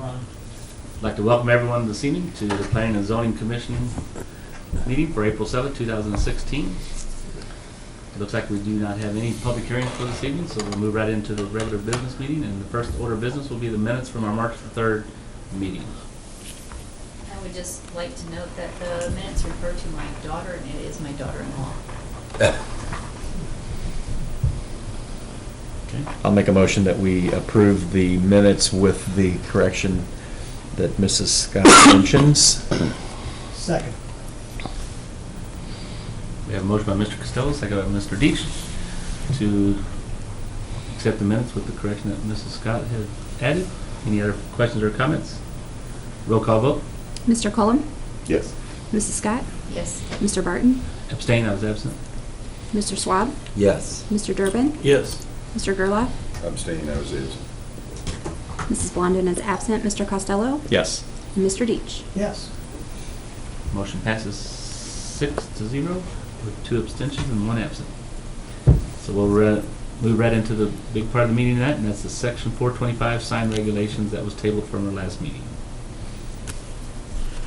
I'd like to welcome everyone this evening to the Planning and Zoning Commission meeting for April 7th, 2016. It looks like we do not have any public hearings for this evening, so we'll move right into the regular business meeting. And the first order of business will be the minutes from our March 3rd meeting. I would just like to note that the minutes refer to my daughter, and it is my daughter-in-law. Okay. I'll make a motion that we approve the minutes with the correction that Mrs. Scott mentions. Second. We have a motion by Mr. Costello, second by Mr. Deach, to accept the minutes with the correction that Mrs. Scott had added. Any other questions or comments? Roll call vote. Mr. Cullum? Yes. Mrs. Scott? Yes. Mr. Barton? Abstain, I was absent. Mr. Schwab? Yes. Mr. Durbin? Yes. Mr. Gerlach? Abstaining, I was absent. Mrs. Blondin is absent. Mr. Costello? Yes. And Mr. Deach? Yes. Motion passes 6-0 with 2 abstentions and 1 absent. So we'll move right into the big part of the meeting tonight, and that's the Section 425 sign regulations that was tabled from our last meeting.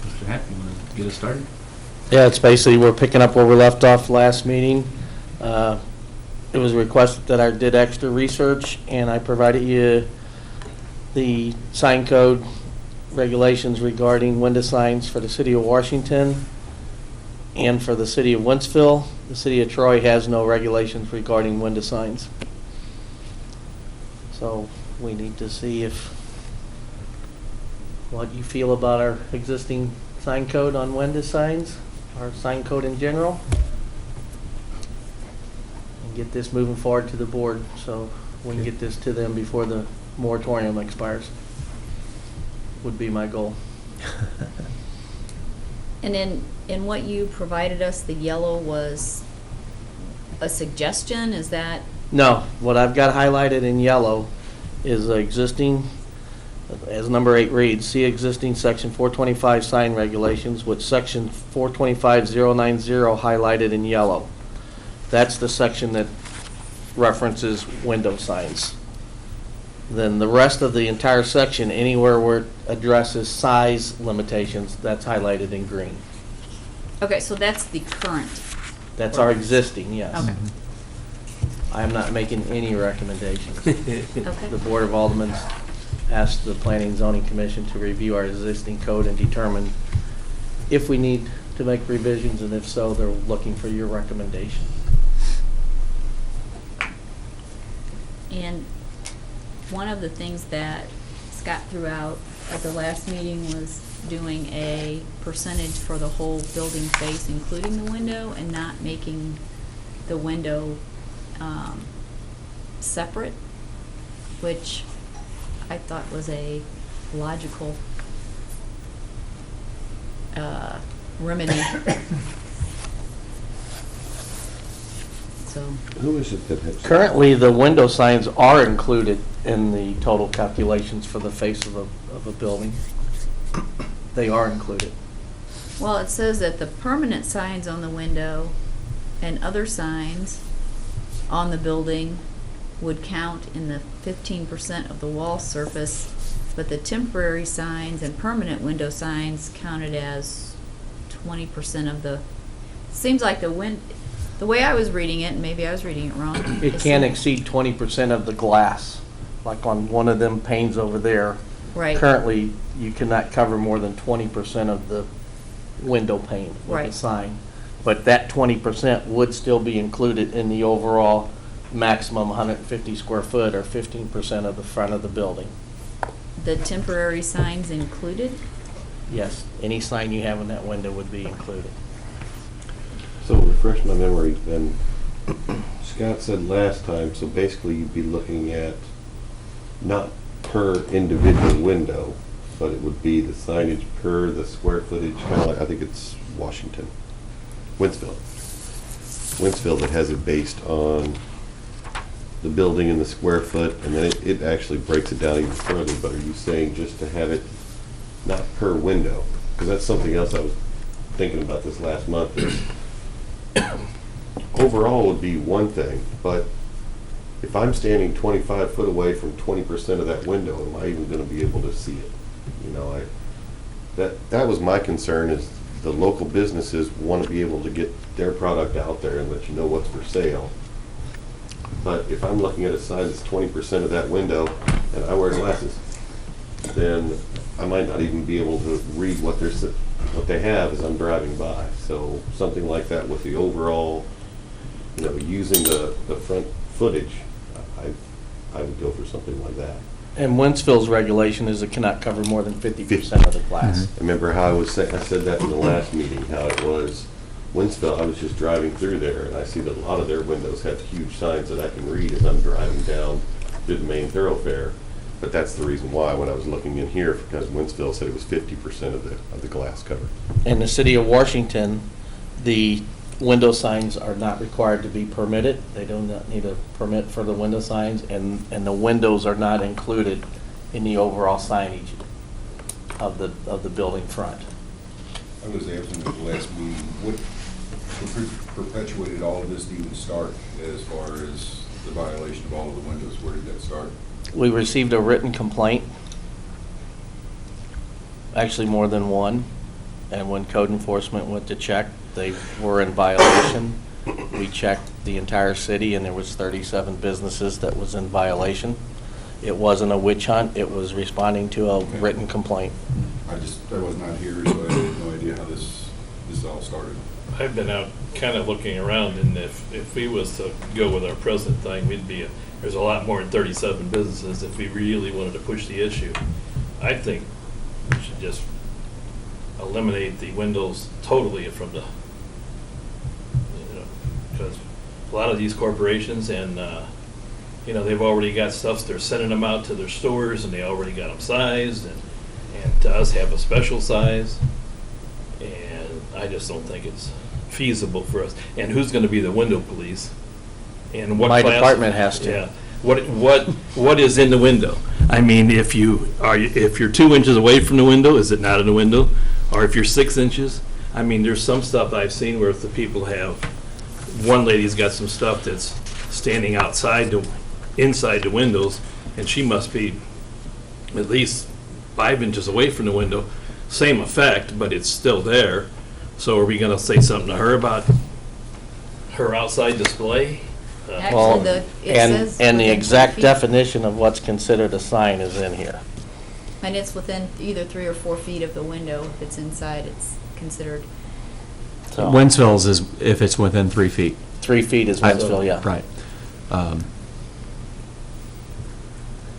Mr. Happ, you want to get us started? Yeah, it's basically we're picking up where we left off last meeting. It was requested that I did extra research, and I provided you the sign code regulations regarding window signs for the city of Washington and for the city of Wentzville. The city of Troy has no regulations regarding window signs. So we need to see what you feel about our existing sign code on window signs, our sign code in general, and get this moving forward to the board so we can get this to them before the moratorium expires, would be my goal. And in what you provided us, the yellow was a suggestion, is that? No, what I've got highlighted in yellow is existing, as number 8 reads, see existing section 425 sign regulations with section 425090 highlighted in yellow. That's the section that references window signs. Then the rest of the entire section, anywhere where it addresses size limitations, that's highlighted in green. Okay, so that's the current. That's our existing, yes. Okay. I am not making any recommendations. Okay. The Board of Aldermen asked the Planning and Zoning Commission to review our existing code and determine if we need to make revisions, and if so, they're looking for your recommendation. And one of the things that Scott threw out at the last meeting was doing a percentage for the whole building face, including the window, and not making the window separate, which I thought was a logical remedy. So Who is it that has? Currently, the window signs are included in the total calculations for the face of a building. They are included. well, it says that the permanent signs on the window and other signs on the building would count in the 15% of the wall surface, but the temporary signs and permanent window signs counted as 20% of the. Seems like the way I was reading it, and maybe I was reading it wrong. It can't exceed 20% of the glass, like on one of them panes over there. Right. Currently, you cannot cover more than 20% of the window pane with Right. a sign. But that 20% would still be included in the overall maximum 150 square foot, or 15% of the front of the building. The temporary signs included? Yes, any sign you have in that window would be included. So refresh my memory then. Scott said last time, so basically you'd be looking at not per individual window, but it would be the signage per the square footage, kind of like, I think it's Washington. Wentzville that has it based on the building and the square foot, and then it actually breaks it down even further. But are you saying just to have it not per window? Because that's something else I was thinking about this last month. Is overall would be one thing, but if I'm standing 25 foot away from 20% of that window, am I even going to be able to see it? You know, that was my concern, is the local businesses want to be able to get their product out there and let you know what's for sale. But if I'm looking at a sign that's 20% of that window and I wear glasses, then I might not even be able to read what they have as I'm driving by. So something like that with the overall, you know, using the front footage, I would go for something like that. And Wentzville's regulation is it cannot cover more than 50% of the glass. I remember how I said that in the last meeting, how it was, Winsville, I was just driving through there, and I see that a lot of their windows have huge signs that I can read as I'm driving down through the main thoroughfare. But that's the reason why, when I was looking in here, because Winsville said it was 50% of the glass cover. In the city of Washington, the window signs are not required to be permitted. They do not need a permit for the window signs, and the windows are not included in the overall signage of the building front. I was absent at the last meeting. What perpetuated all of this to even start, as far as the violation of all of the windows? Where did that start? We received a written complaint, actually more than one, and when code enforcement went to check, they were in violation. We checked the entire city, and there was 37 businesses that was in violation. It wasn't a witch hunt, it was responding to a written complaint. I was not here, so I had no idea how this all started. I've been out kind of looking around, and if we was to go with our present thing, there's a lot more than 37 businesses if we really wanted to push the issue. I think we should just eliminate the windows totally from the, because a lot of these corporations and, they've already got stuff, they're sending them out to their stores, and they already got them sized, and to us have a special size, and I just don't think it's feasible for us. And who's going to be the window police? And what My class? department has to. Yeah. What is in the window? I mean, if you're 2 inches away from the window, is it not in the window? Or if you're 6 inches? I mean, there's some stuff I've seen where if the people have, one lady's got some stuff that's standing inside the windows, and she must be at least 5 inches away from the window. Same effect, but it's still there. So are we going to say something to her about her outside display? Well, Actually, it says and the within exact 3 feet. definition of what's considered a sign is in here. And it's within either 3 or 4 feet of the window. If it's inside, it's considered. So, Wentzville's is if it's within 3 feet. 3 feet is Wentzville, yeah. Right.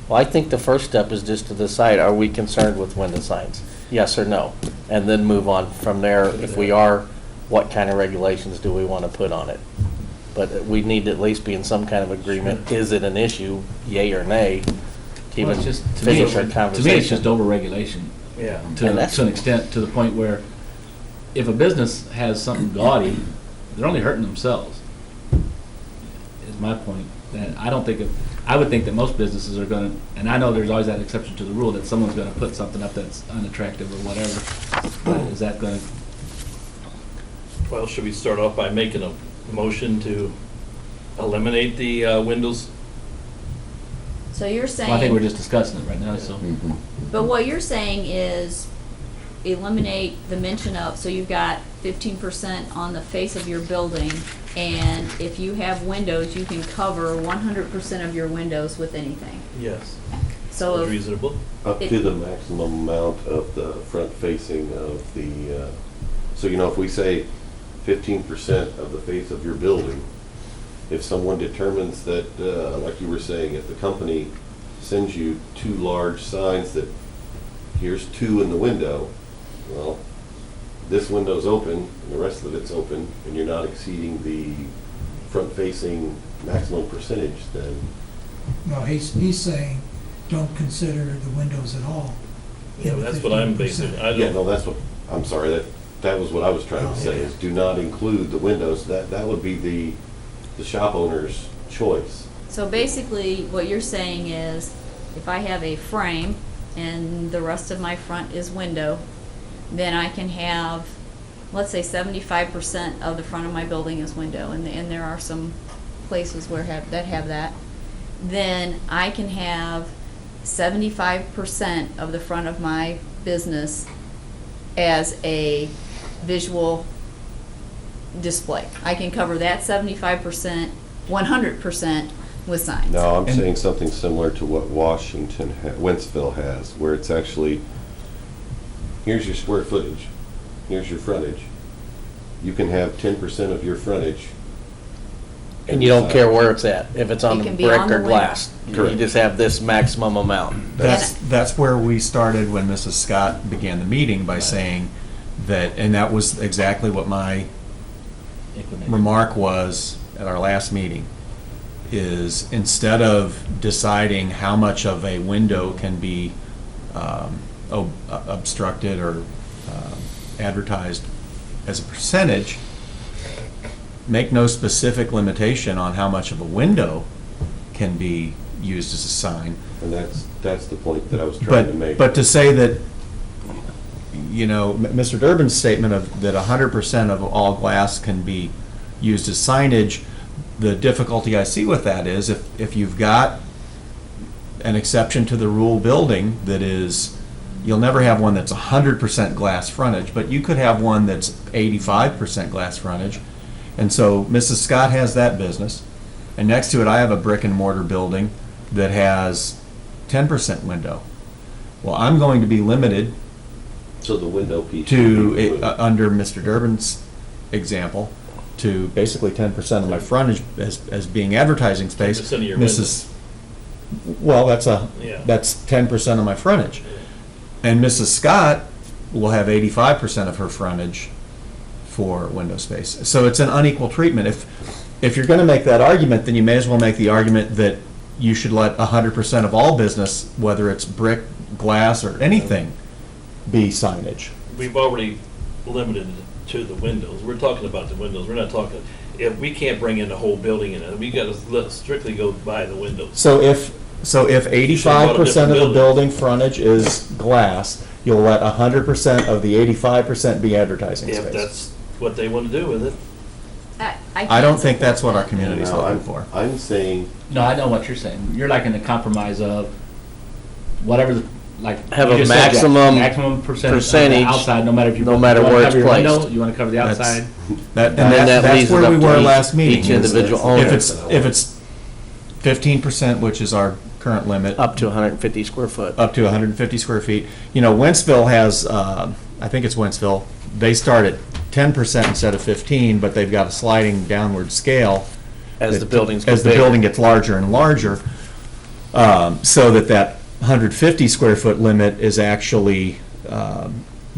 Well, I think the first step is just to decide, are we concerned with window signs? Yes or no? And then move on from there. If we are, what kind of regulations do we want to put on it? But we need to at least be in some kind of agreement. Is it an issue, yay or nay, to even Well, it's just, finish our to conversation? me, it's just over-regulation. Yeah. To And that's- an extent, to the point where if a business has something gaudy, they're only hurting themselves, is my point. And I would think that most businesses are gonna, and I know there's always that exception to the rule, that someone's gonna put something up that's unattractive or whatever. But is that gonna, Well, should we start off by making a motion to eliminate the windows? So you're saying. well, I think we're just discussing it right now, so. But what you're saying is eliminate the mention of, so you've got 15% on the face of your building, and if you have windows, you can cover 100% of your windows with anything. Yes. So Sounds if- reasonable. Up to the maximum amount of the front facing of the, so if we say 15% of the face of your building, if someone determines that, like you were saying, if the company sends you 2 large signs that here's 2 in the window, well, this window's open and the rest of it's open, and you're not exceeding the front-facing maximum percentage, then No, he's saying, don't consider the windows at all. Yeah, in the that's what I'm 15%. basing. I yeah, no, don't, that's what, I'm sorry, that was what I was trying to say, is do not include the windows. That would be the shop owner's choice. So basically, what you're saying is, if I have a frame and the rest of my front is window, then I can have, let's say 75% of the front of my building is window, and there are some places that have that. Then I can have 75% of the front of my business as a visual display. I can cover that 75%, 100% with signs. No, I'm saying something similar to what Wentzville has, where it's actually, here's your square footage, here's your frontage. You can have 10% of your frontage. And you don't care where it's at, if it's on It can the be brick on the or window. glass. You Correct. just have this maximum amount. That's where we started when Mrs. Scott began the meeting by saying that, and that was exactly what my remark was at our last meeting, is instead of deciding how much of a window can be obstructed or advertised as a percentage, make no specific limitation on how much of a window can be used as a sign. And that's the point that I was trying to make. But to say that, you know, Mr. Durbin's statement of that 100% of all glass can be used as signage, the difficulty I see with that is if you've got an exception to the rule building that is, you'll never have one that's 100% glass frontage, but you could have one that's 85% glass frontage. And so Mrs. Scott has that business. And next to it, I have a brick and mortar building that has 10% window. Well, I'm going to be limited So the window piece. to, under Mr. Durbin's example, to basically 10% of my frontage as being advertising space. 10% of your Well, that's Yeah. that's 10% of my frontage. And Mrs. Scott will have 85% of her frontage for window space. So it's an unequal treatment. If you're going to make that argument, then you may as well make the argument that you should let 100% of all business, whether it's brick, glass, or anything, be signage. We've already limited it to the windows. We're talking about the windows. We're not talking, if we can't bring in the whole building in it, we got to strictly go by the windows. So if 85% of the building frontage is glass, you'll let 100% of the 85% be advertising If space. that's what they want to do with it. I don't think that's what our community's No, looking for. I'm saying, No, I know what you're saying. You're like in the compromise of whatever, like. Have you a just said, Jack, maximum maximum percentage percentage, on the outside, no matter if you. no matter you wanna where cover it's your window, placed. You wanna cover the That's- outside. That, And then that that's leaves it where up we to were each- last meeting. each is individual If owner. it's 15%, which is our current limit, Up to 150 square foot. up to 150 square feet. You know, Wentzville has, I think it's Wentzville, they start at 10% instead of 15, but they've got a sliding downward scale. As the buildings get As the bigger. building gets larger and larger, so that 150 square foot limit is actually,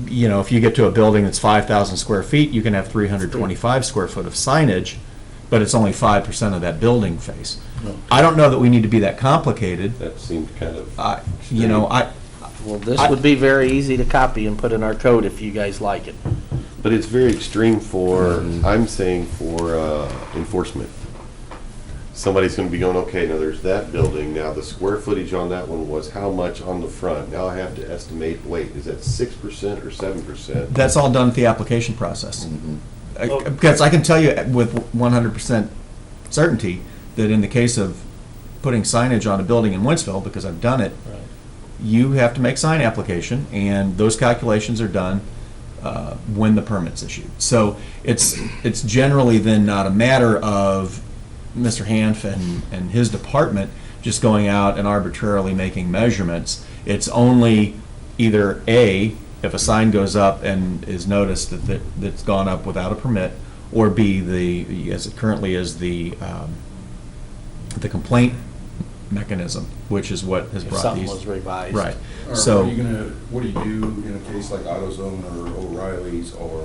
you know, if you get to a building that's 5,000 square feet, you can have 325 square foot of signage, but it's only 5% of that building face. I don't know that we need to be that complicated. that seemed kind of. You know, Well, this would be very easy to copy and put in our code if you guys like it. But it's very extreme for, I'm saying for enforcement. Somebody's gonna be going, okay, now there's that building, now the square footage on that one was how much on the front? Now I have to estimate, wait, is that 6% or 7%? that's all done at the application process. Because I can tell you with 100% certainty that in the case of putting signage on a building in Wentzville, because I've done it, you have to make sign application, and those calculations are done when the permit's issued. So it's generally then not a matter of Mr. Hanf and his department just going out and arbitrarily making measurements. It's only either A, if a sign goes up and is noticed that's gone up without a permit, or B, as it currently is, the complaint mechanism, which is what has If brought something these. was revised. Right. Or So. are you gonna, what do you do in a case like AutoZone or O'Reilly's or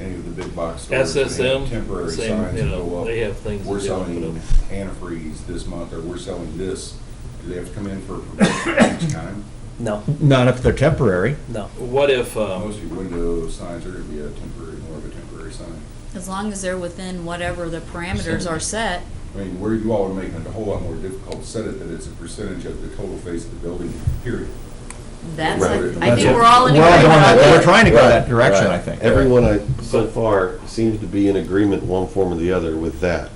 any of the big box stores? that have SSM, Temporary same, signs you that know, go up. they have things We're that they wanna selling put antifreeze this month, or we're selling this. Do they have to come in for a permit each time? No, Not if they're temporary. no. What if, Most of your window signs are gonna be a temporary, more of a temporary sign. As long as they're within whatever the parameters are set. I mean, where you all are making it a whole lot more difficult to set it, that it's a percentage of the total face of the building, period. That's, Right. I think we're all in We're all agreement going on that, we're that. trying to go Right, that direction, right. I think. Everyone so far seems to be in agreement one form or the other with that.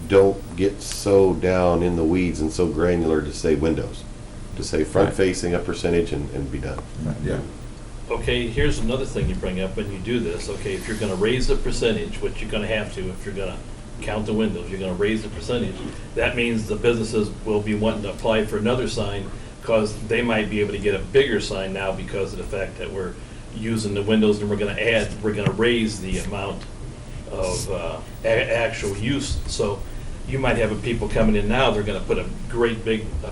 Don't get so down in the weeds and so granular to say windows. to say front facing a percentage and be done. Yeah. Okay, here's another thing you bring up when you do this. Okay, if you're gonna raise the percentage, which you're gonna have to, if you're gonna count the windows, you're gonna raise the percentage. That means the businesses will be wanting to apply for another sign, because they might be able to get a bigger sign now because of the fact that we're using the windows, and we're gonna raise the amount of actual use. So you might have people coming in now, they're gonna put a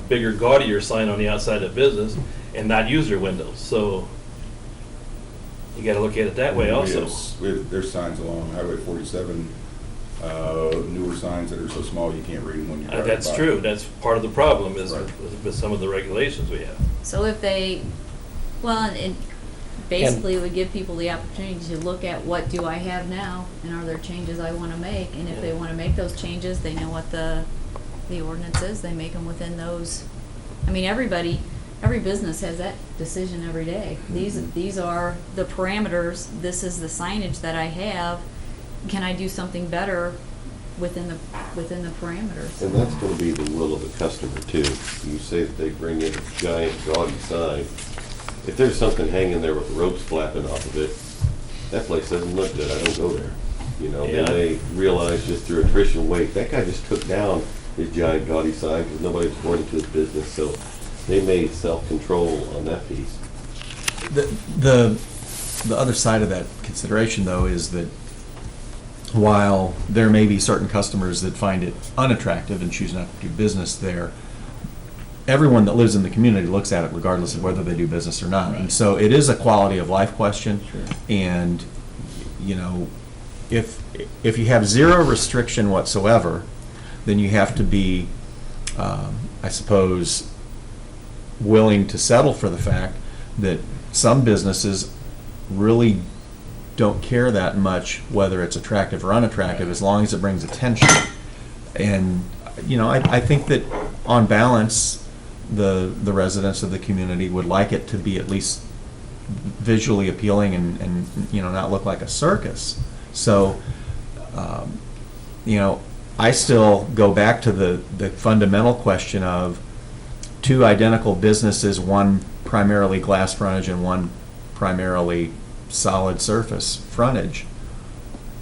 bigger gaudier sign on the outside of the business and not use their windows. So you gotta look at it that way also. There's signs along Highway 47, newer signs that are so small you can't read them when you're driving That's by. true. That's part of the problem is Right. with some of the regulations we have. So if they, well, and basically it would give people the opportunity to look at what do I have now, and are there changes I want to make? And if they want to make those changes, they know what the ordinance is, they make them within those. I mean, every business has that decision every day. These are the parameters, this is the signage that I have, can I do something better within the parameters? And that's gonna be the will of the customer too. You say that they bring in a giant gaudy sign. If there's something hanging there with ropes flapping off of it, that place doesn't look good, I don't go there. You know, Yeah. then they realize just through attrition, wait, that guy just took down his giant gaudy sign because nobody was going into his business, so they made self-control on that piece. The other side of that consideration, though, is that while there may be certain customers that find it unattractive and choose not to do business there, everyone that lives in the community looks at it regardless of whether they do business or not. And so it is a quality of life question. And, you know, if you have zero restriction whatsoever, then you have to be, I suppose, willing to settle for the fact that some businesses really don't care that much whether it's attractive or unattractive, as long as it brings attention. And, you know, I think that on balance, the residents of the community would like it to be at least visually appealing and you know, not look like a circus. So, you know, I still go back to the fundamental question of two identical businesses, one primarily glass frontage and one primarily solid surface frontage.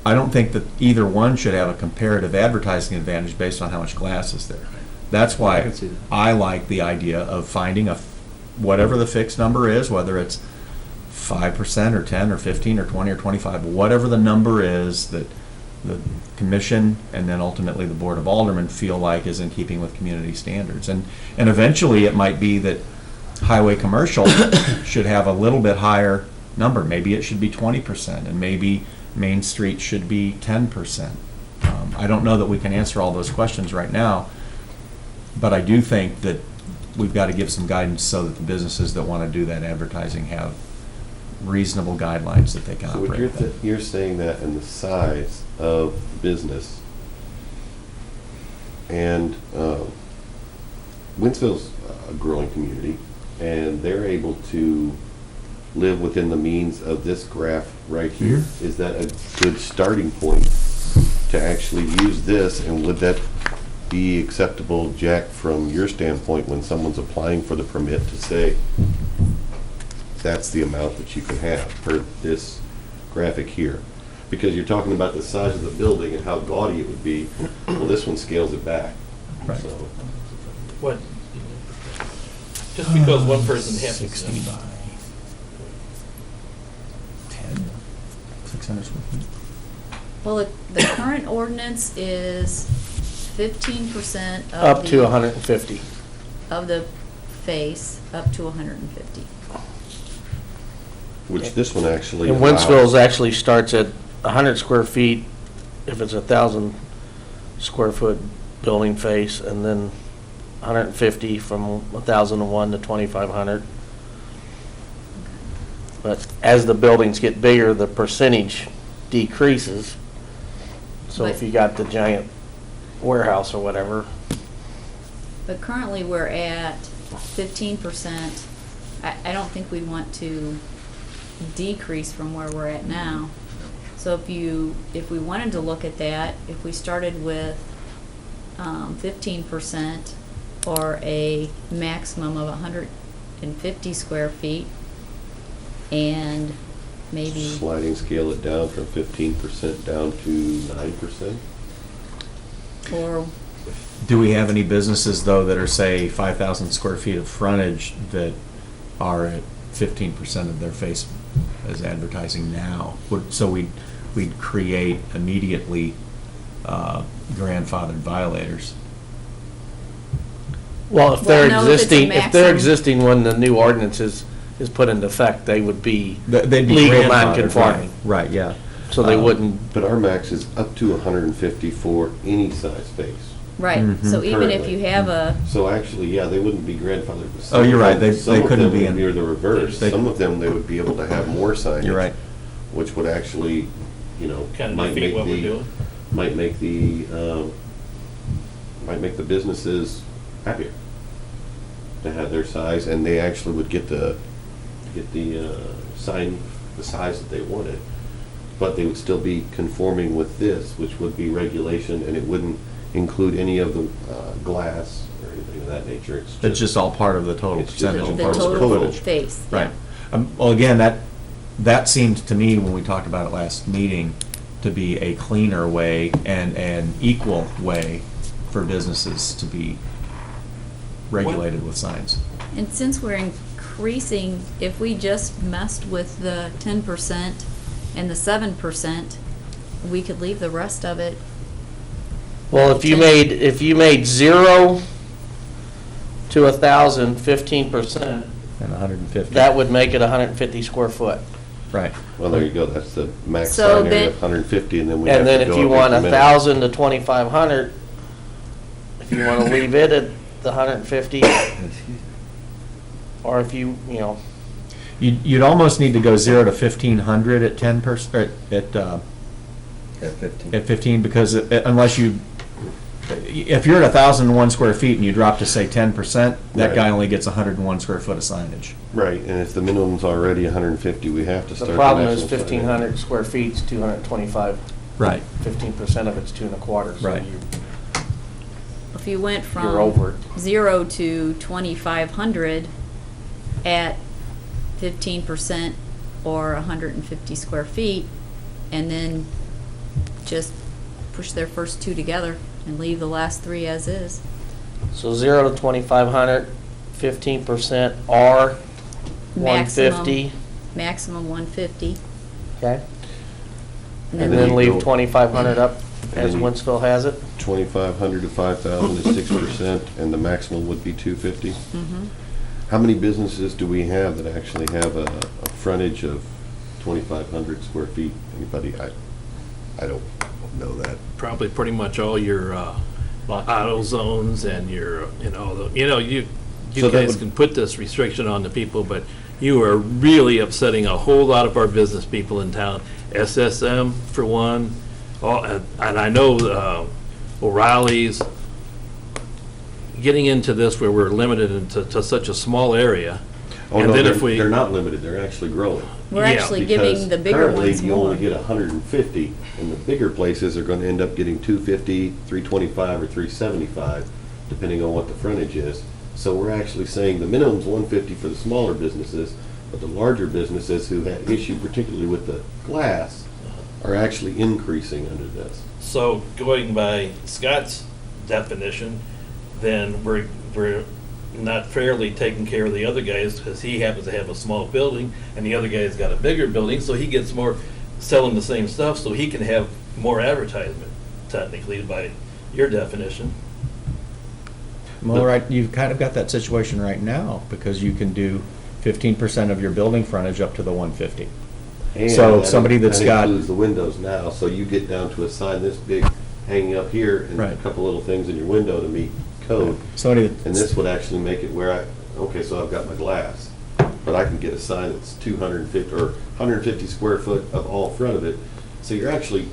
I don't think that either one should have a comparative advertising advantage based on how much glass is there. That's I why can see that. I like the idea of finding whatever the fixed number is, whether it's 5% or 10 or 15 or 20 or 25, whatever the number is that the commission and then ultimately the Board of Aldermen feel like is in keeping with community standards. And eventually it might be that highway commercial should have a little bit higher number. Maybe it should be 20%, and maybe Main Street should be 10%. I don't know that we can answer all those questions right now, but I do think that we've got to give some guidance so that the businesses that want to do that advertising have reasonable guidelines that they can So operate what with. you're saying that in the size of business, and Winsville's a growing community, and they're able to live within the means of this graph right here. Mhm. Is that a good starting point to actually use this, and would that be acceptable, Jack, from your standpoint, when someone's applying for the permit to say, that's the amount that you can have per this graphic here? Because you're talking about the size of the building and how gaudy it would be. Well, this one scales it back. Right. So, What? Just because one person happens 60 to. by 10, 600 square feet. Well, the current ordinance is 15% of Up to 150. of the face, up to 150. which this one actually And allows. Winsville's actually starts at 100 square feet if it's 1,000 square foot building face, and then 150 from 1,001 to 2,500. But as the buildings get bigger, the percentage decreases. So if But- you got the giant warehouse or whatever, But currently, we're at 15%. I don't think we want to decrease from where we're at now. So if we wanted to look at that, if we started with 15% or a maximum of 150 square feet, and maybe, Sliding scale it down from 15% down to 9%. or, Do we have any businesses, though, that are, say, 5,000 square feet of frontage that are at 15% of their face as advertising now? So we'd create immediately grandfathered violators. Well, if they're Well, no, if it's a maximum. existing when the new ordinance is put into effect, they would be They'd be legal grandfathered, non-conforming. Right, yeah. So they wouldn't, But our max is up to 150 for any size space. right, Mhm. so even if Currently. you have a, So actually, yeah, they wouldn't be grandfathered. But Oh, you're right. They some of couldn't them be would in- near the reverse. they- Some of them, they would be able to have more signage. You're right. Which would actually, you know, Kind of might defeat make what we're the, doing. might make the businesses happier to have their size, and they actually would get the sign, the size that they wanted. But they would still be conforming with this, which would be regulation, and it wouldn't include any of the glass or anything of that nature. It's just all part of the total It's just percentage. all the part of the total footage. face, yeah. Right. Well, again, that seemed to me, when we talked about it last meeting, to be a cleaner way and an equal way for businesses to be regulated with signs. And since we're increasing, if we just messed with the 10% and the 7%, we could leave the rest of it. well, if you made 0 to 1,000, 15%, And 150. that would make it 150 square foot. Right. Well, there you go, that's the max So sign area then- of 150, and then we have And to then go if you up want incrementally. 1,000 to 2,500, if you want to leave it at the 150, or if you know, You'd almost need to go 0 to 1,500 at 10%, at 15, because unless if you're at 1,001 square feet and you drop to, say, 10%, that Right. guy only gets 101 square foot of signage. Right, and if the minimum's already 150, we have to start. the problem is maximum sign. 1,500 square feet's 225. Right. 15% of it's 2.25. So Right. If you went You're over from it. 0 to 2,500 at 15% or 150 square feet, and then just push their first two together and leave the last three as is. So 0 to 2,500, 15% or 150. Maximum 150. Okay. And And then then you leave go- 2,500 up And as then you- Winsville has it. 2,500 to 5,000 is 6%, and the maximum would be 250. Mhm. How many businesses do we have that actually have a frontage of 2,500 square feet? Anybody? I don't know that. Probably pretty much all your auto zones and your, you So that guys would- can put this restriction on the people, but you are really upsetting a whole lot of our business people in town. SSM, for one, and I know O'Reilly's, getting into this where we're limited to such a small area. Oh, And no, then if we- they're not limited, they're actually growing. We're Yeah, actually giving the bigger ones Because currently, you more. only get 150, and the bigger places are gonna end up getting 250, 325, or 375, depending on what the frontage is. So we're actually saying the minimum's 150 for the smaller businesses, but the larger businesses who had issue particularly with the glass are actually increasing under this. So going by Scott's definition, then we're not fairly taking care of the other guys because he happens to have a small building and the other guy's got a bigger building, so he gets more selling the same stuff, so he can have more advertisement, technically, by your definition. Well, right, you've kind of got that situation right now, because you can do 15% of your building frontage up to the 150. And So that- somebody that's that got- includes the windows now, so you get down to a sign this big hanging up here and a Right. couple little things in your window to meet code. Somebody And this would actually make it where okay, so I've got my glass, but I can get a sign that's 250 or 150 square foot of all front of it. So you're actually,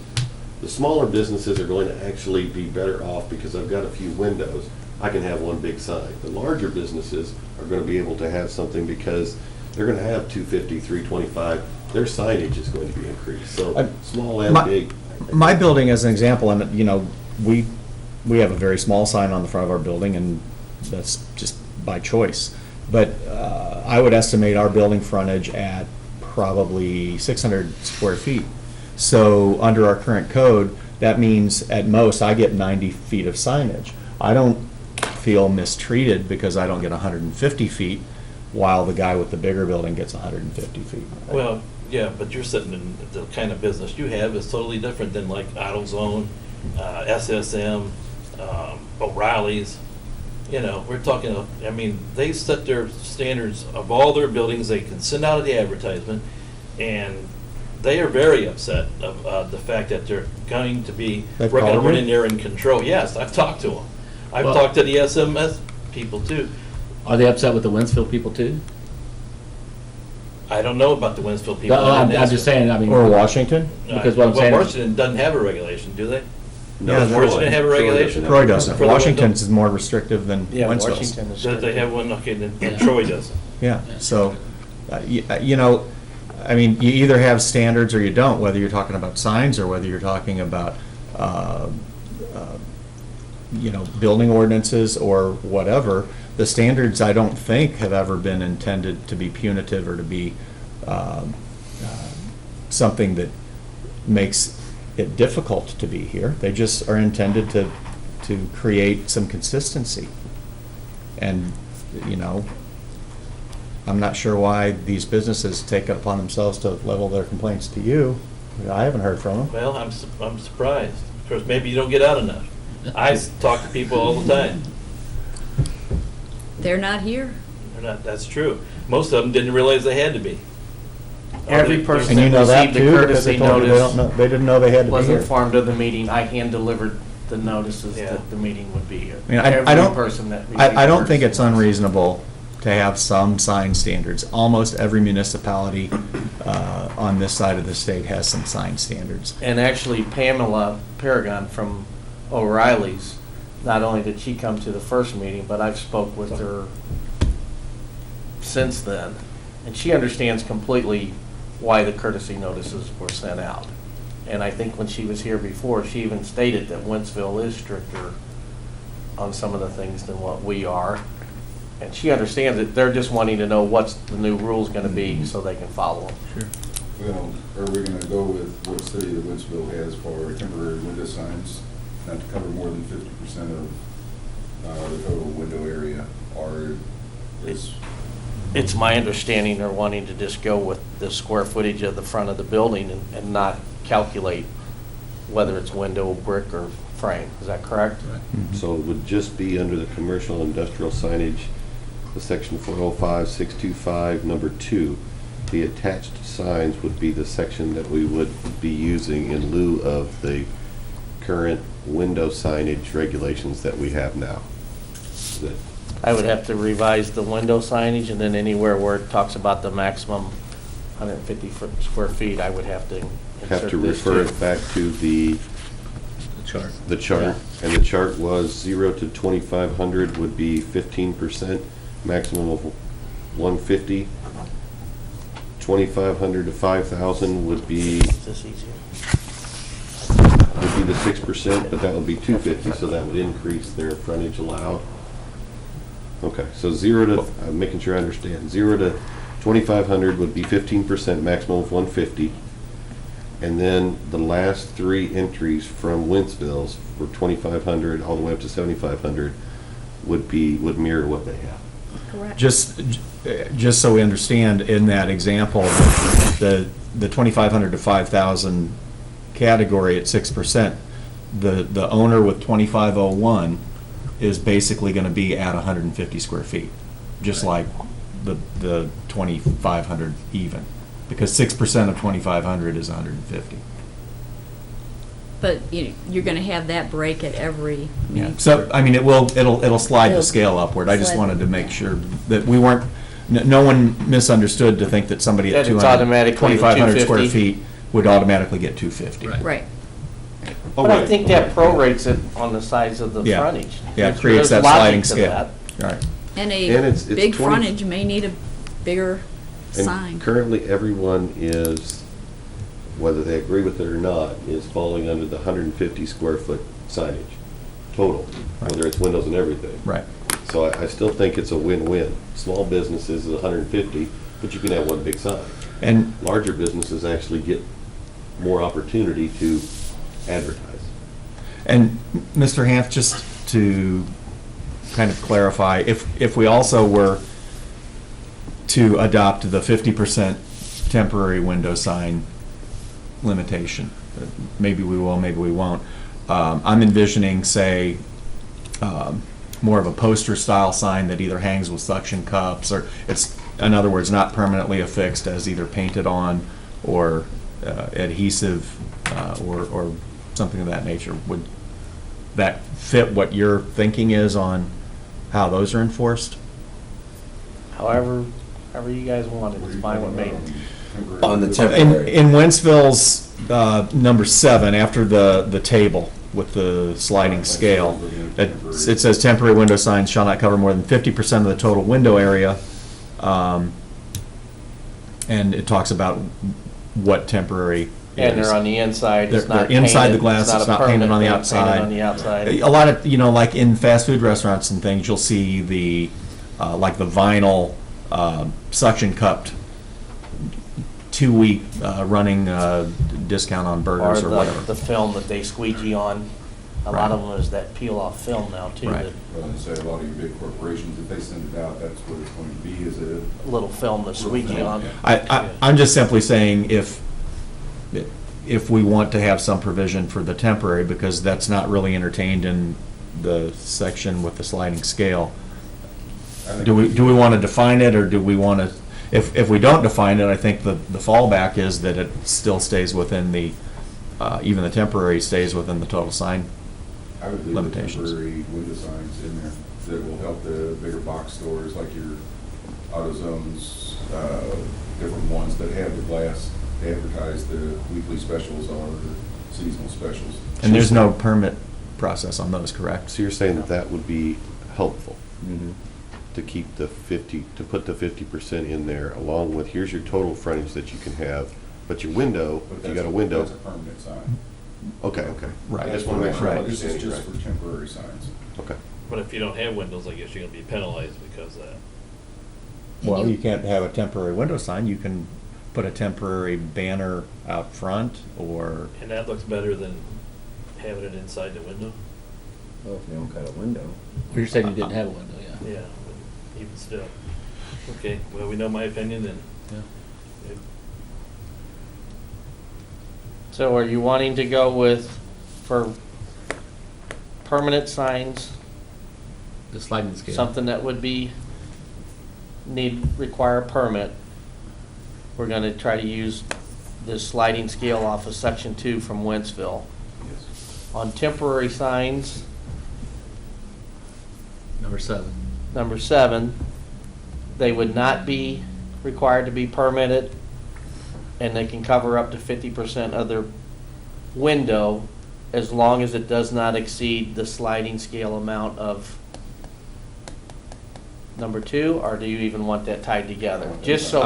the smaller businesses are going to actually be better off because I've got a few windows. I can have one big sign. The larger businesses are going to be able to have something because they're going to have 250, 325. Their signage is going to be increased. So small and big. My building, as an example, and we have a very small sign on the front of our building, and That's just by choice. But I would estimate our building frontage at probably 600 square feet. So under our current code, that means at most I get 90 feet of signage. I don't feel mistreated because I don't get 150 feet, while the guy with the bigger building gets 150 feet. Well, yeah, but you're sitting in the kind of business you have is totally different than like AutoZone, SSM, O'Reilly's. You know, we're talking, I mean, they set their standards of all their buildings, they can send out the advertisement, and they are very upset of the fact that they're going to be, They've we're going to called run you? in there and control. Yes, I've talked to them. I've Well- talked to the SMS people too. Are they upset with the Winsfield people too? I don't know about the Winsfield people. No, I'm just saying, I mean. Or Washington? Because what I'm saying- Washington doesn't have a regulation, do they? No, Yeah, Does Washington have a regulation? Troy doesn't. For the Washington's is more restrictive than Yeah, Wentzville's. Washington is. Does they have one? Okay, then Troy doesn't. Yeah, so, you know, I mean, you either have standards or you don't, whether you're talking about signs or whether you're talking about, you know, building ordinances or whatever. The standards, I don't think, have ever been intended to be punitive or to be something that makes it difficult to be here. They just are intended to create some consistency. And, you know, I'm not sure why these businesses take it upon themselves to level their complaints to you. I haven't heard from them. Well, I'm surprised. Of course, maybe you don't get out enough. I talk to people all the time. They're not here. They're not, that's true. Most of them didn't realize they had to be. Every Or they- person And you know that received the too, because they courtesy told you they notice don't know, they didn't know they had to be was here. informed of the meeting. I hand-delivered the notices Yeah. that the meeting would be here. I mean, I Every don't, person that received I don't think courtesy it's notice. unreasonable to have some sign standards. Almost every municipality on this side of the state has some sign standards. And actually Pamela Paragon from O'Reilly's, not only did she come to the first meeting, but I've spoke with her since then. And she understands completely why the courtesy notices were sent out. And I think when she was here before, she even stated that Wentzville is stricter on some of the things than what we are. And she understands it. They're just wanting to know what's the new rules gonna be so they can follow them. Sure. Well, are we gonna go with what city of Winsville has for temporary window signs, not to cover more than 50% of the total window area, or is? It's my understanding they're wanting to just go with the square footage of the front of the building and not calculate whether it's window, brick, or frame. Is that correct? So it would just be under the commercial industrial signage, the section 405, 625, number 2. The attached signs would be the section that we would be using in lieu of the current window signage regulations that we have now. That- I would have to revise the window signage, and then anywhere where it talks about the maximum 150 square feet, I would have to Have insert to this refer too. it back to the Chart. chart, and the chart was 0 to 2,500 would be 15%, maximum of 150. 2,500 to 5,000 would be Is this easier? the 6%, but that would be 250, so that would increase their frontage allowed. Okay, so 0 to, I'm making sure I understand, 0 to 2,500 would be 15%, maximum of 150. And then the last 3 entries from Wentzville's for 2,500 all the way up to 7,500 would mirror what they have. Correct. Just so we understand, in that example, the 2,500 to 5,000 category at 6%, the owner with 2,501 is basically going to be at 150 square feet, just like the 2,500 even, because 6% of 2,500 is 150. But you're going to have that break at every meeting. So, I mean, it'll slide the It'll scale upward. I just slide. wanted to make sure that we weren't, no one misunderstood to think that somebody at That it's 200 automatically the 2,500 square 250. feet would automatically get 250. Right. Right. Oh, But I wait. think that prorates it on the size of the Yeah. frontage. Yeah, it There's creates that logic sliding to scale. that. Right. And And a it's big 20 frontage may need a bigger And sign. currently, everyone is, whether they agree with it or not, is falling under the 150 square foot signage, total, whether it's windows and everything. Right. So I still think it's a win-win. Small businesses is 150, but you can have one big sign. And Larger businesses actually get more opportunity to advertise. And Mr. Hanf, just to kind of clarify, if we also were to adopt the 50% temporary window sign limitation, maybe we will, maybe we won't. I'm envisioning, say, more of a poster style sign that either hangs with suction cups, or it's, in other words, not permanently affixed as either painted on or adhesive or something of that nature. Would that fit what your thinking is on how those are enforced? However you guys want it, it's fine with me. On the In Wentzville's number 7, after the table with the sliding scale, it says temporary window signs shall not cover more than 50% of the total window area. And it talks about what temporary And is. they're on the inside, it's They're not inside the painted, glass, it's a not painted permanent on the thing, outside. painted on the outside. A lot of, like in fast food restaurants and things, you'll see the, like the vinyl suction cupped 2-week running discount on burgers or whatever. The film that they squeegee on. A lot of them is that peel-off film now, too. Right. that Well, say a lot of your big corporations, if they send it out, that's what it's going to be, is a Little film to squeegee on. I'm just simply saying if we want to have some provision for the temporary, because that's not really entertained in the section with the sliding scale, do we want to define it, or do we want to, if we don't define it, I think the fallback is that it still stays within the, even the temporary stays within the total sign I would leave the limitations. temporary window signs in there that will help the bigger box stores like your AutoZones, different ones that have the glass, advertise the weekly specials or the seasonal specials. And there's no permit process on those, correct? So you're saying that that would be helpful Mhm. to keep the 50, to put the 50% in there, along with, here's your total frontage that you can have, but your window, But if you that's got a window. That's a permanent sign. Okay, okay. Right. I just want to make sure I'm Right. This is understanding just right. for temporary signs. Okay. But if you don't have windows, I guess you're gonna be penalized because of that. Well, you can't have a temporary window sign, you can put a temporary banner out front, or, And that looks better than having it inside the window? Well, if you don't got a window. You're saying you didn't have a window, yeah. Yeah, but even still. Okay, well, we know my opinion then. Yeah. So are you wanting to go with, for permanent signs, The sliding scale. something that would require a permit? We're gonna try to use this sliding scale off of section 2 from Wentzville. Yes. On temporary signs, Number 7. number 7, they would not be required to be permitted, and they can cover up to 50% of their window as long as it does not exceed the sliding scale amount of number 2, or do you even want that tied together? Just so.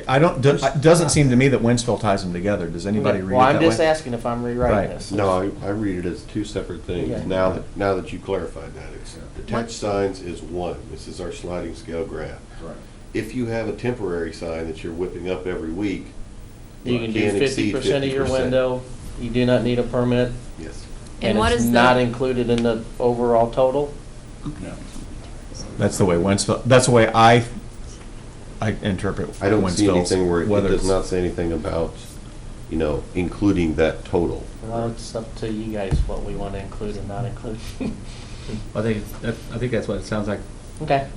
I don't, it doesn't seem to me that Wentzville ties them together, does anybody read it Well, I'm that way? just asking if I'm rewriting Right. this. No, I read it as two separate things. Okay. Now that you clarified that, it's detached signs is one. This is our sliding scale graph. Right. If you have a temporary sign that you're whipping up every week, You can do can't exceed 50% of your 50%. window, you do not need a permit, Yes. And what it's is not the, included in the overall total? No. That's the way Wentzville, that's the way I interpret Wentzville's. I don't see anything where it whether does it's- not say anything about, including that total. Well, it's up to you guys what we want to include and not include. I think that's what it sounds like, Okay.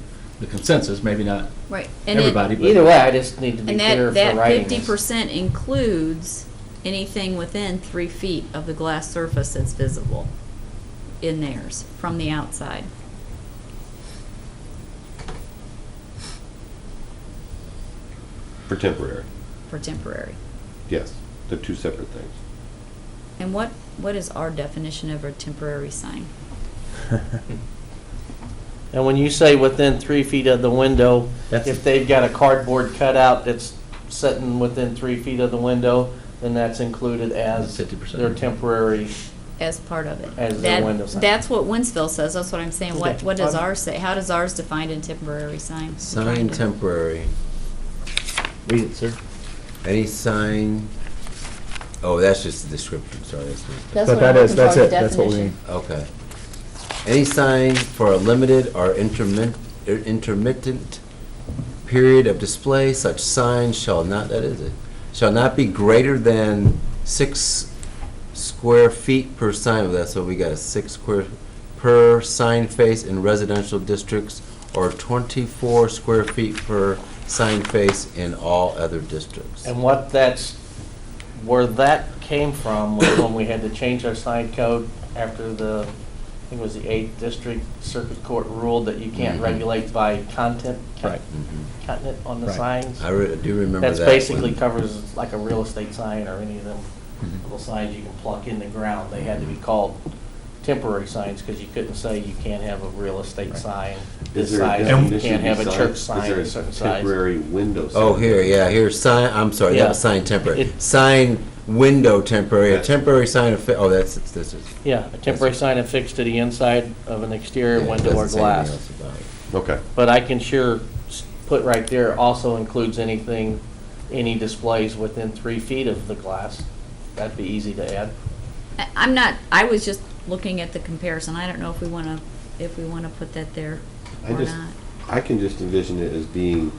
the consensus, maybe not right. And it- everybody, but. Either way, I just need to be And clear for that writing 50% this. includes anything within 3 feet of the glass surface that's visible in theirs from the outside. For temporary, For temporary. yes. They're two separate things. And what is our definition of a temporary sign? And when you say within 3 feet of the window, That's- if they've got a cardboard cutout that's sitting within 3 feet of the window, then that's included as 50%. their temporary. as part of it. As their window sign. That's what Winsville says, that's what I'm saying. Okay. What does ours say? How does ours define in temporary sign? Sign temporary. Read it, sir. Any sign, oh, that's just the description, sorry, that's me. That's But what I'm that is, looking that's for, it, the that's what we definition. Okay. Any sign for a limited or intermittent period of display, such sign shall not, that is it, shall not be greater than 6 square feet per sign. Well, that's what we got, a 6 square per sign face in residential districts, or 24 square feet per sign face in all other districts. And where that came from was when we had to change our sign code after I think it was the 8th District Circuit Court ruled that you can't Mhm. regulate by content Right. on the Right. signs. I do remember that. That's basically one. covers like a real estate sign or any of them little signs you can plug in the ground. They had to be called temporary signs because you couldn't say you can't have a real estate sign this Is there a size, you definition can't have a besides- church sign a certain Is there a size. temporary window sign? Oh, here's sign, I'm sorry, that was Yeah. sign temporary. It- Sign window temporary, a That's- temporary sign of, oh, this is. Yeah, a temporary sign affixed to the inside of an exterior Yeah, window or doesn't say anything glass. else about it. Okay. But I can sure put right there also includes anything, any displays within 3 feet of the glass. That'd be easy to add. I was just looking at the comparison. I don't know if we want to put that there or not. I can just envision it as being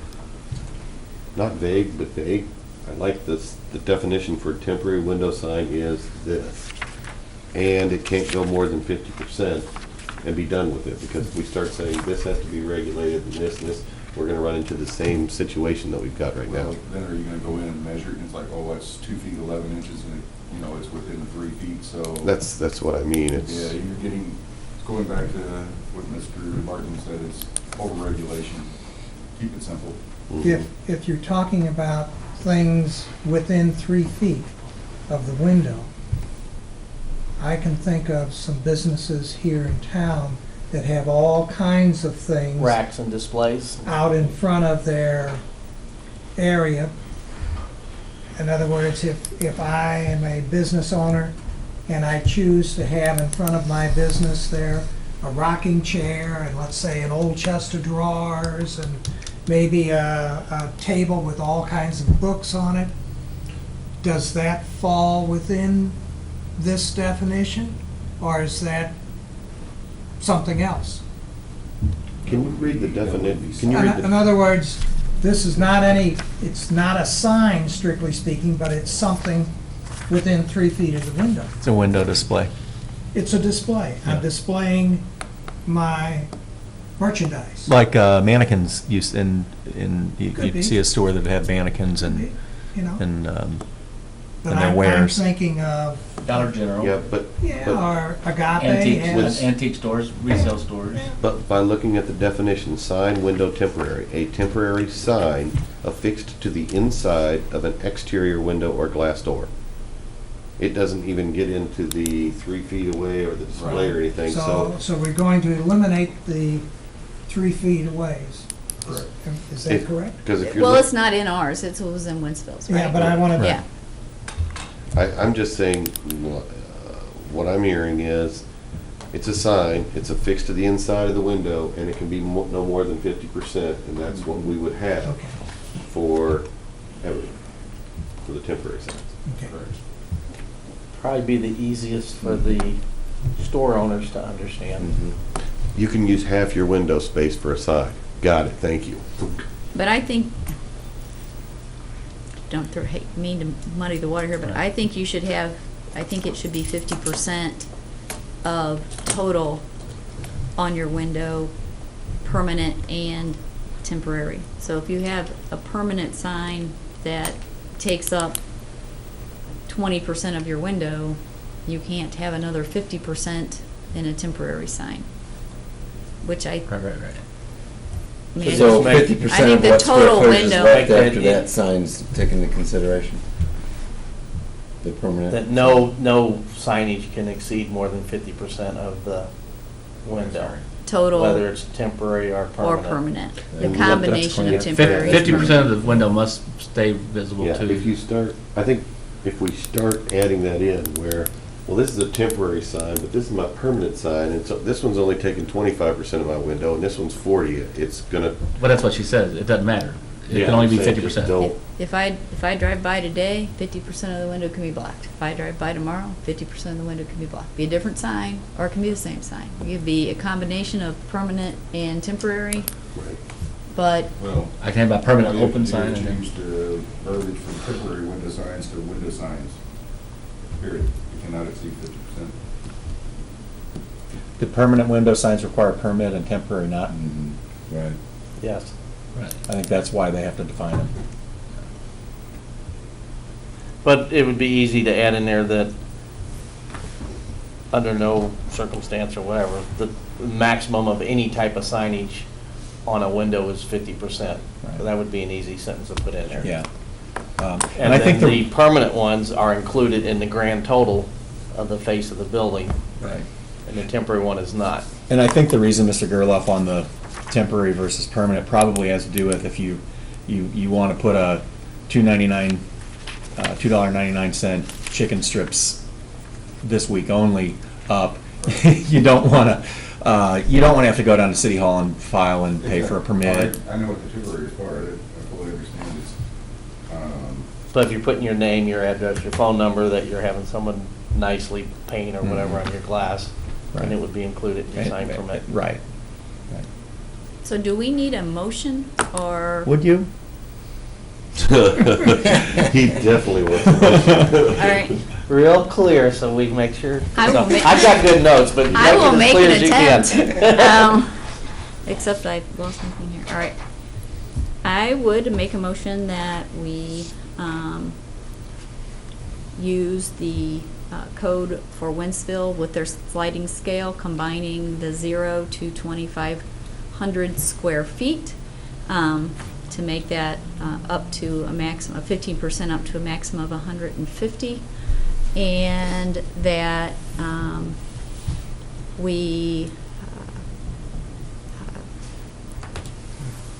not vague, but vague. I like this, the definition for temporary window sign is this. And it can't go more than 50% and be done with it, because if we start saying this has to be regulated and this, we're gonna run into the same situation that we've got right now. Well, then are you gonna go in and measure it, and it's like, oh, that's 2 feet 11 inches, and it's within 3 feet, so. That's what I mean, Yeah, it's, you're getting, going back to what Mr. Martin said, it's overregulation. Keep it simple. If you're talking about things within 3 feet of the window, I can think of some businesses here in town that have all kinds of things Racks and displays. out in front of their area. In other words, if I am a business owner and I choose to have in front of my business there a rocking chair and let's say an old chest of drawers and maybe a table with all kinds of books on it, does that fall within this definition, or is that something else? can you read the definition? Can you read In the, other words, this is not it's not a sign strictly speaking, but it's something within 3 feet of the window. It's a window display. It's a display. I'm displaying my merchandise. Like mannequins, you'd Could be. see a store that had mannequins and, You know, and but their I'm wares. thinking of, Dollar General. yeah, but or Agape Antique, has. antique stores, resale stores. But by looking at the definition, sign window temporary, a temporary sign affixed to the inside of an exterior window or glass door. It doesn't even get into the 3 feet away or the display or anything, so. So we're going to eliminate the 3 feet away. Correct. Is that correct? Because if you're, Well, it's not in ours, it was in Winsville's, right? Yeah, but I want to. Yeah, I'm just saying, what I'm hearing is, it's a sign, it's affixed to the inside of the window, and it can be no more than 50%, and that's what we would have Okay, for everything, for the temporary signs. okay. Probably be the easiest for the store owners to understand. You can use half your window space for a sign. Got it, thank you. but I think, hate me to muddy the water here, but I think you should have, I think it should be 50% of total on your window, permanent and temporary. So if you have a permanent sign that takes up 20% of your window, you can't have another 50% in a temporary sign, which I Right. I mean, So make- 50% I think of the what square total footage is window- left Make after that- that sign's taken into consideration? The permanent? That no signage can exceed more than 50% of the window, total whether it's temporary or or permanent. permanent. The And that's combination clean. of temporary. and 50% permanent. of the window must stay visible Yeah, too. if you start, I think if we start adding that in, where well, this is a temporary sign, but this is my permanent sign, and so this one's only taking 25% of my window, and this one's 40. It's gonna. But that's what she says, it doesn't matter. It Yeah, can only be I'm saying just 50%. don't- If I drive by today, 50% of the window can be blocked. If I drive by tomorrow, 50% of the window can be blocked. Be a different sign, or it can be the same sign. It could be a combination of permanent and temporary, Right. but Well. I can have a permanent all you have open to do sign is and then- Change the verbiage from temporary window signs to window signs. Period. You cannot exceed 50%. Do permanent window signs require a permit and temporary not? Right. Yes. Right. I think that's why they have to define them. But it would be easy to add in there that under no circumstance or whatever, the maximum of any type of signage on a window is 50%. Right. So that would be an easy sentence to put in there. Yeah. And I then think the permanent ones are included in the grand total of the face of the building, Right. and the temporary one is not. And I think the reason, Mr. Gerloff, on the temporary versus permanent probably has to do with if you want to put a $2.99 chicken strips this week only up, you don't want to have to go down to City Hall and file and pay for a permit. I know what the temporary is for. I fully understand this. But if you're putting your name, your address, your phone number, that you're having someone nicely paint or whatever on your glass, Right. then it would be included in your sign permit. Right. so do we need a motion or? Would you? He definitely was. All right, Real clear, so we make sure. I will make- I've got good notes, but I will make clear an as you attempt. can. Except I lost something here. All right. I would make a motion that we use the code for Wentzville with their sliding scale, combining the 0 to 2,500 square feet, to make that up to a maximum of 15%, up to a maximum of 150, and that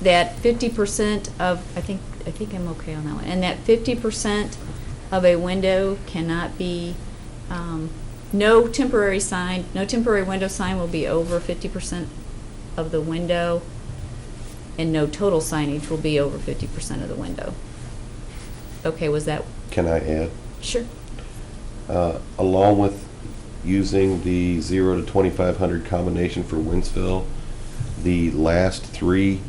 that 50% of, I think I'm okay on that one, and that 50% of a window cannot be, no temporary window sign will be over 50% of the window, and no total signage will be over 50% of the window. Okay, was that? Can I add? Sure. Along with using the 0 to 2,500 combination for Wentzville, the last three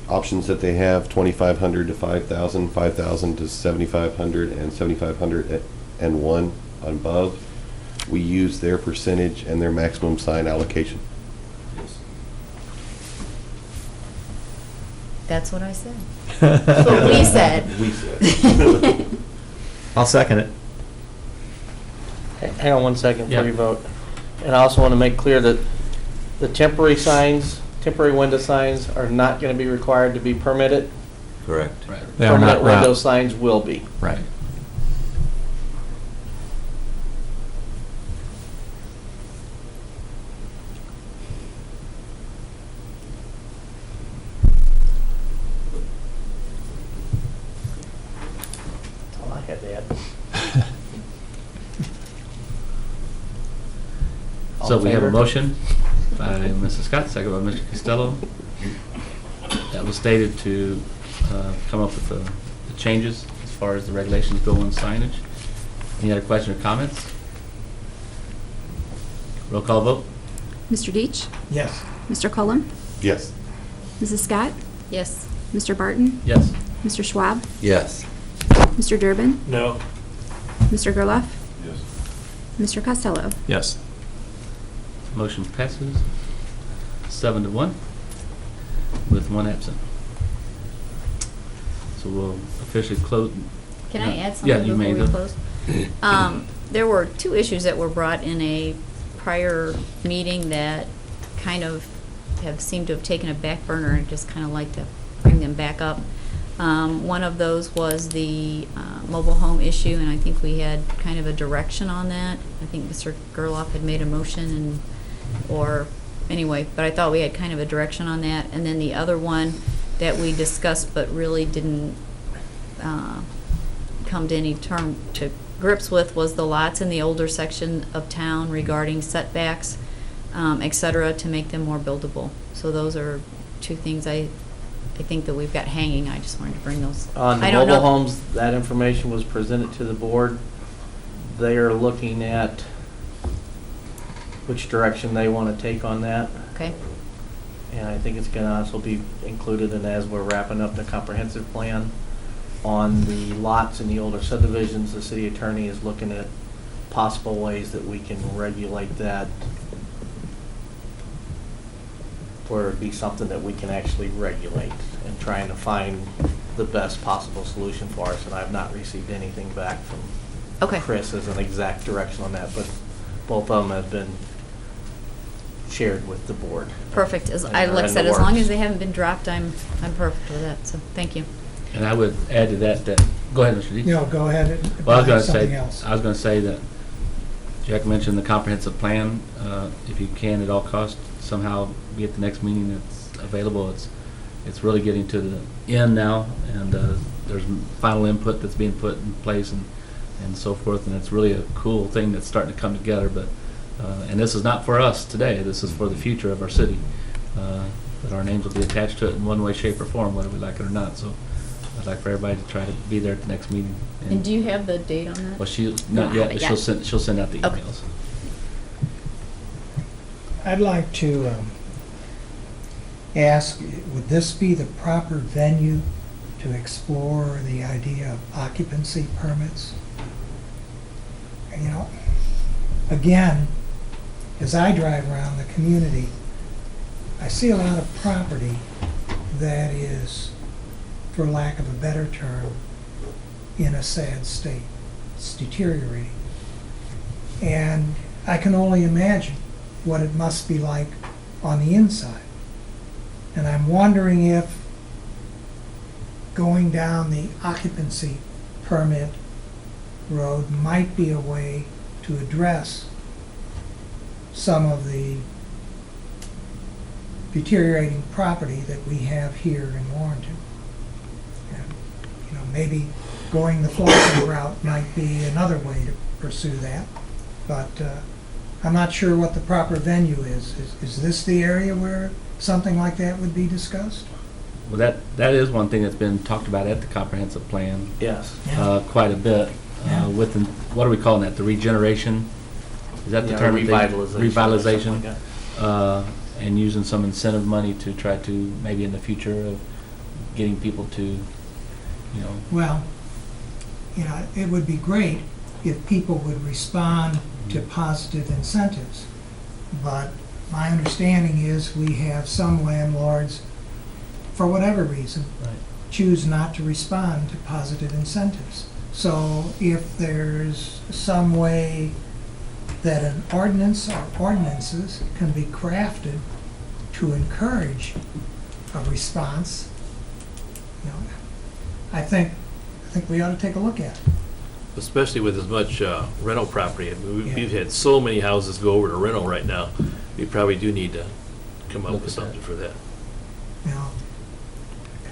options that they have, 2,500 to 5,000, 5,000 to 7,500, and 7,501 above, we use their percentage and their maximum sign allocation. Yes. That's what I said. That's what we said. We said. I'll second it. Hang on one second before Yeah. you vote. And I also want to make clear that the temporary window signs are not going to be required to be permitted. Correct. Right. They are not, Permanent window signs will be. Right. That's all I had to add. All So in we have a favor? motion by Mrs. Scott, second by Mr. Costello. That was stated to come up with the changes as far as the regulations go on signage. Any other questions or comments? Roll call vote? Mr. Deitch? Yes. Mr. Cullum? Yes. Mrs. Scott? Yes. Mr. Barton? Yes. Mr. Schwab? Yes. Mr. Durbin? No. Mr. Gerloff? Yes. Mr. Costello? Yes. Motion passes 7-1 with one absent. So we'll officially close. Can I add Yeah, something you may before we though. close? There were two issues that were brought in a prior meeting that kind of have seemed to have taken a back burner, and just kind of like to bring them back up. One of those was the mobile home issue, and I think we had kind of a direction on that. I think Mr. Gerloff had made a motion, anyway, but I thought we had kind of a direction on that. And then the other one that we discussed but really didn't come to any term to grips with was the lots in the older section of town regarding setbacks, et cetera, to make them more buildable. So those are two things I think that we've got hanging. I just wanted to bring those. On the I don't mobile know- homes, that information was presented to the board. They are looking at which direction they want to take on that. Okay, And I think it's going to also be included in as we're wrapping up the comprehensive plan. On the lots in the older subdivisions, the city attorney is looking at possible ways that we can regulate that, where it'd be something that we can actually regulate, and trying to find the best possible solution for us. And I've not received anything back from okay. Chris as an exact direction on that, but both of them have been shared with the board. Perfect. As, And I, are like I in said, the as long works. as they haven't been dropped, I'm perfect with that, so thank you. And I would add to that, go ahead, Mr. Dees. No, go ahead and Well, I was gonna something say, else. I was gonna say that Jack mentioned the comprehensive plan. If you can, at all costs, somehow be at the next meeting that's available. It's really getting to the end now, and there's final input that's being put in place and so forth, and it's really a cool thing that's starting to come together. But and this is not for us today. This is for the future of our city. But our names will be attached to it in one way, shape, or form, whether we like it or not. So I'd like for everybody to try to be there at the next meeting. And do you have the date on that? Well, she, No, not I yet, haven't but yet. she'll send out the Okay. emails. I'd like to ask, would this be the proper venue to explore the idea of occupancy permits? You know, again, as I drive around the community, I see a lot of property that is, for lack of a better term, in a sad state. It's deteriorating. And I can only imagine what it must be like on the inside. And I'm wondering if going down the occupancy permit road might be a way to address some of the deteriorating property that we have here in Warrenton. And, you know, maybe going the Florida route might be another way to pursue that. But I'm not sure what the proper venue is. Is this the area where something like that would be discussed? Well, that is one thing that's been talked about at the comprehensive plan Yes. quite a bit. Yeah. With the, what are we calling that? The regeneration? Is that the Yeah, term? that they- revitalization or Revitalization. something like And using some incentive money to try to, maybe in the future, of getting people to, you know, Well, you know, it would be great if people would respond to positive incentives. But my understanding is we have some landlords, for whatever reason, right. choose not to respond to positive incentives. So if there's some way that an ordinance or ordinances can be crafted to encourage a response, you know, I think we ought to take a look at it. Especially with as much rental property. I mean, Yeah. we've had so many houses go over to rental right now. We probably do need to come up Look with at that. something for that. You know,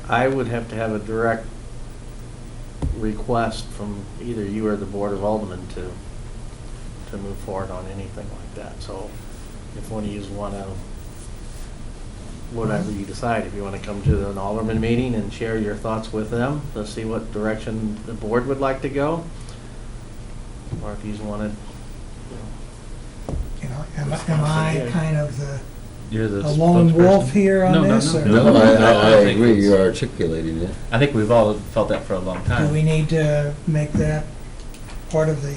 I would have to have a direct request from either you or the Board of Aldermen to move forward on anything like that. So if one of you want to, whatever you decide, if you want to come to an Alderman meeting and share your thoughts with them to see what direction the board would like to go, or if you want to, you know, am I kind of You're the a lone spokesperson. wolf here on No, no, this? no. or No, I I think agree, it's- you're articulating it. I think we've all felt that for a long time. Do we need to make that part of the,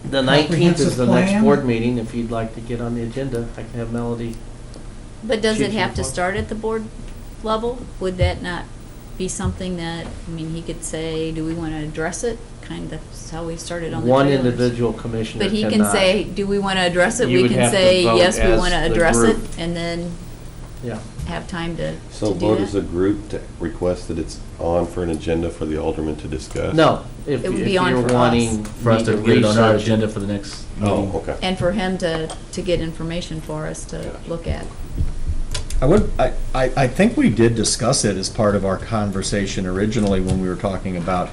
the 19th is the next Comprehensive board plan? meeting. If you'd like to get on the agenda, I can have Melody. But does it Shoot have to you. start at the board level? Would that not be something that, I mean, he could say, do we want to address it? Kind of, that's how we started on the One trailers. individual commissioner But he can cannot. say, do we want to address it? You We would can have to say, vote yes, we as want to the address it, group. and then Yeah. have time to So do vote as a that. group to request that it's on for an agenda for the aldermen to discuss? No, if It would if be on you're for us. wanting For us me to get it on our research- agenda for the next meeting. Oh, okay. And for him to get information for us to Gotcha. look at. I think we did discuss it as part of our conversation originally when we were talking about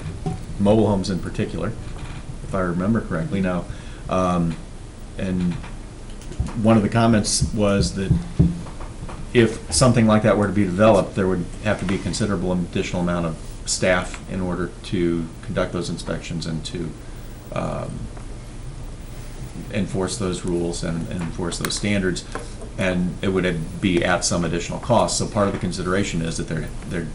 mobile homes in particular. if I remember correctly now. And one of the comments was that if something like that were to be developed, there would have to be a considerable additional amount of staff in order to conduct those inspections and to enforce those rules and enforce those standards, and it would be at some additional cost. So part of the consideration is that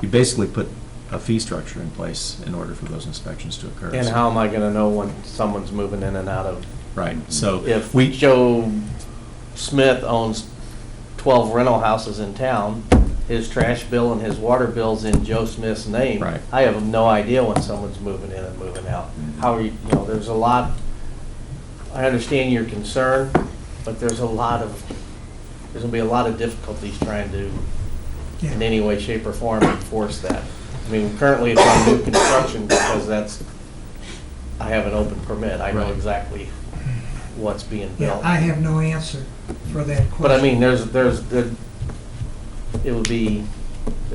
you basically put a fee structure in place in order for those inspections to occur. And how am I gonna know when someone's moving in and out of? Right, so If we, Joe Smith owns 12 rental houses in town, his trash bill and his water bill's in Joe Smith's name. Right. I have no idea when someone's moving in and moving out. How are you know, there's a lot, I understand your concern, but there's gonna be a lot of difficulties trying to, in any way, shape, or form, enforce that. I mean, currently it's on new construction because I have an open permit. I know Right. exactly what's being Yeah, built. I have no answer for that question. But I mean, there'll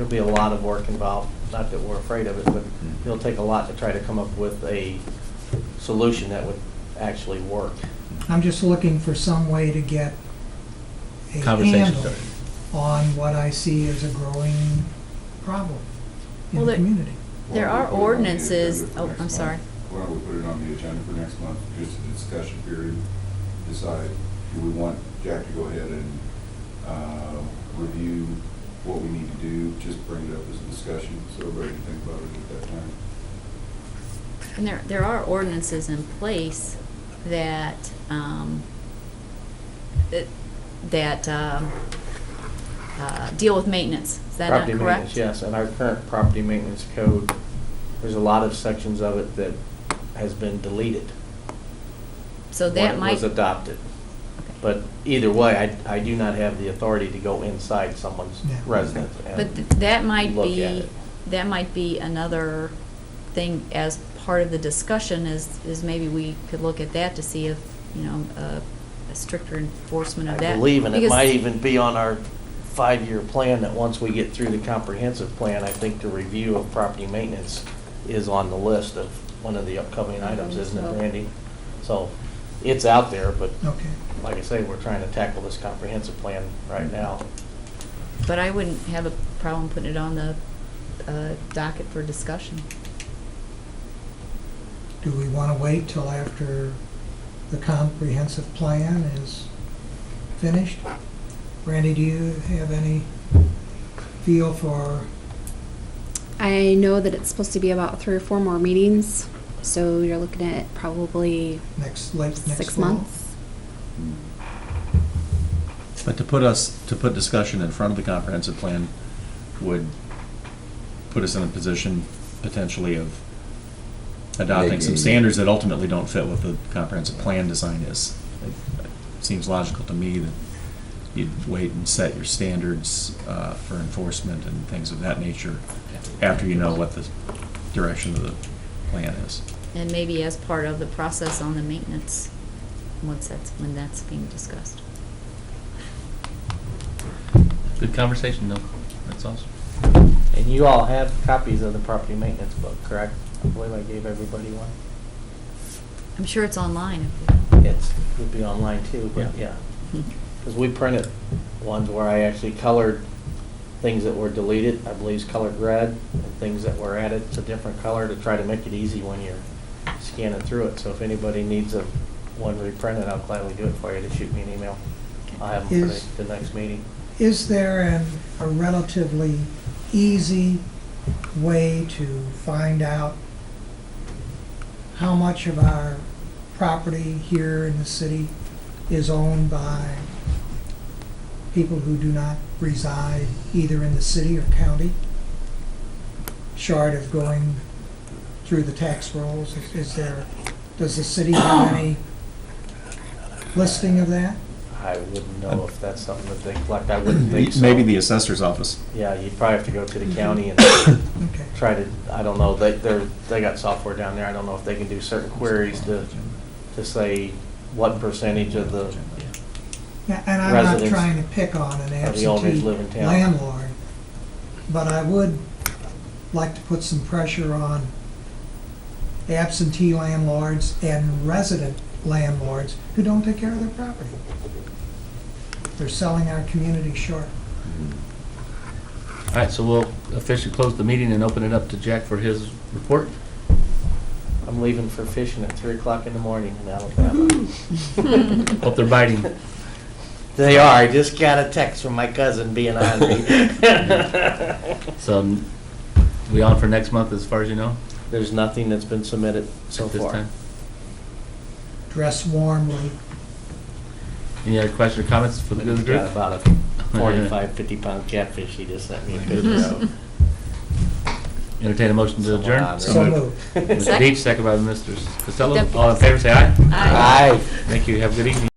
be a lot of work involved, not that we're afraid of it, but it'll take a lot to try to come up with a solution that would actually work. I'm just looking for some way to get a Conversation handle started. on what I see as a growing problem in Well, the there- community. There Why are don't we put it on the ordinances, agenda for oh, next I'm month? sorry. Why don't we put it on the agenda for next month, just a discussion period, decide, do we want Jack to go ahead and review what we need to do, just bring it up as a discussion, so everybody can think about it at that time. And there are ordinances in place that, deal with maintenance. Is that not Property correct? maintenance, yes, and our current property maintenance code, there's a lot of sections of it that has been deleted. So when that it might. was adopted. Okay. But either way, I do not have the authority to go inside someone's Yeah. residence. But that might look be, at it. that might be another thing as part of the discussion is maybe we could look at that to see if, you know, a stricter enforcement of that. I believe, and it Because- might even be on our 5-year plan, that once we get through the comprehensive plan, I think the review of property maintenance is on the list of one of the upcoming items, isn't it, Randy? So it's out there, but Okay. like I say, we're trying to tackle this comprehensive plan right now. But I wouldn't have a problem putting it on the docket for discussion. Do we want to wait till after the comprehensive plan is finished? Randy, do you have any feel for, I know that it's supposed to be about 3 or 4 more meetings, so you're looking at probably next 6 fall? months. but to put discussion in front of the comprehensive plan would put us in a position potentially of adopting some Maybe. standards that ultimately don't fit what the comprehensive plan design is. It seems logical to me that you'd wait and set your standards for enforcement and things of that nature after you know what the direction of the plan is. And maybe as part of the process on the maintenance, when that's being discussed. Good conversation, though. That's awesome. And you all have copies of the property maintenance book, correct? I believe I gave everybody one. I'm sure it's online. If we- It would be online too, but yeah. Because we printed ones where I actually colored things that were deleted, I believe is colored red, and things that were added, it's a different color to try to make it easy when you're scanning through it. So if anybody needs one reprinted, I'll gladly do it for you, to shoot me an email. I'll have them Is- for the next meeting. Is there a relatively easy way to find out how much of our property here in the city is owned by people who do not reside either in the city or county, short of going through the tax rolls? Does the city have any listing of that? I wouldn't know if that's something that they collect, I wouldn't think so. Maybe the assessor's office. Yeah, you'd probably have to go to the county and Okay. try to, I don't know, they got software down there, I don't know if they can do certain queries to say what percentage of the, Yeah, and I'm not Residents trying to pick on an of the owners absentee live in town. landlord, but I would like to put some pressure on absentee landlords and resident landlords who don't take care of their property. They're selling our community short. All right, so we'll officially close the meeting and open it up to Jack for his report. I'm leaving for fishing at 3 o'clock in the morning in Alabama. Hope they're biting. They are. I just got a text from my cousin being on me. So, we on for next month as far as you know? There's nothing that's been submitted so at this far. time? Dress warmly. Any other questions or comments for the good of the Got group? about a 45, 50-pound catfish he just sent me a picture of. Entertain a motion to Someone adjourn? on So there. moved. Mr. Second. Deach, second by Mr. Costello. Yep. All in favor, say aye. Aye. Aye. Thank you. Have a good evening.